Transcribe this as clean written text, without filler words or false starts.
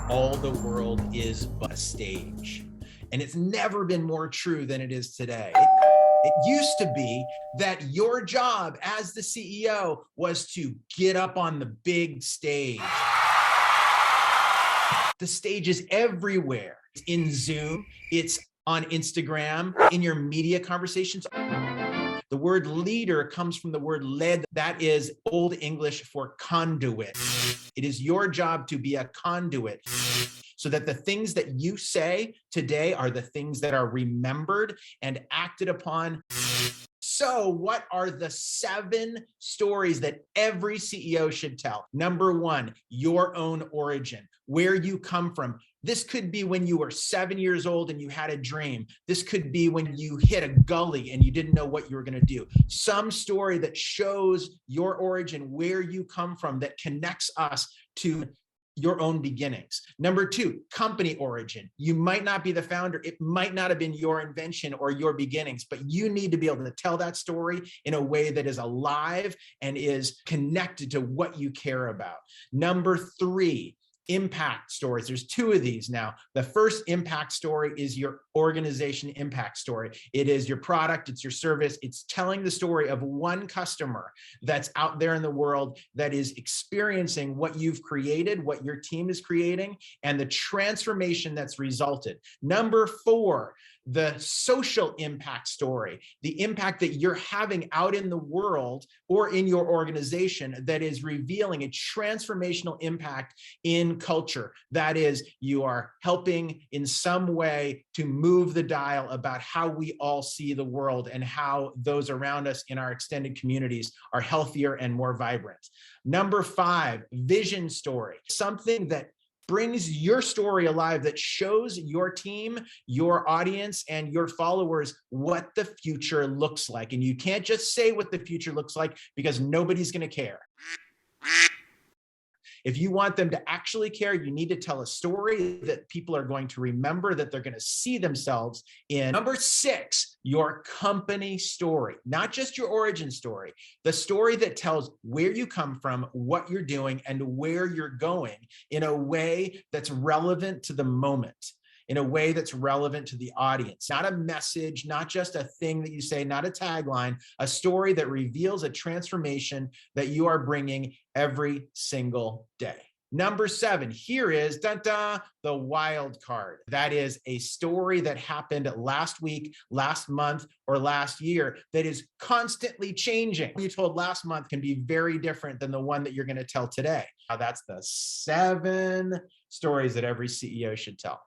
all the world is but a stage. And it's never been more true than it is today. It used to be that your job as the CEO was to get up on the big stage. The stage is everywhere. It's in Zoom, it's on Instagram, in your media conversations. The word leader comes from the word led. That is Old English for conduit. It is your job to be a conduit so that the things that you say today are the things that are remembered and acted upon. So, what are the 7 stories that every CEO should tell? Number 1, your own origin, where you come from. This could be when you were 7 years old and you had a dream. This could be when you hit a gully and you didn't know what you were going to do. Some story that shows your origin, where you come from, that connects us to your own beginnings. Number 2, company origin. You might not be the founder. It might not have been your invention or your beginnings, but you need to be able to tell that story in a way that is alive and is connected to what you care about. Number 3, impact stories. There's 2 of these now. The first impact story is your organization impact story. It is your product, it's your service. It's telling the story of one customer that's out there in the world that is experiencing what you've created, what your team is creating, and the transformation that's resulted. Number 4, the social impact story, the impact that you're having out in the world or in your organization that is revealing a transformational impact in culture. That is, you are helping in some way to move the dial about how we all see the world and how those around us in our extended communities are healthier and more vibrant. Number 5, vision story, something that brings your story alive, that shows your team, your audience, and your followers what the future looks like. And you can't just say what the future looks like because nobody's going to care. If you want them to actually care, you need to tell a story that people are going to remember, that they're going to see themselves in. Number 6, your company story, not just your origin story, the story that tells where you come from, what you're doing, and where you're going in a way that's relevant to the moment, in a way that's relevant to the audience. Not a message, not just a thing that you say, not a tagline, a story that reveals a transformation that you are bringing every single day. Number 7, here is the wild card. That is a story that happened last week, last month, or last year that is constantly changing. What you told last month can be very different than the one that you're going to tell today. Now, that's the 7 stories that every CEO should tell.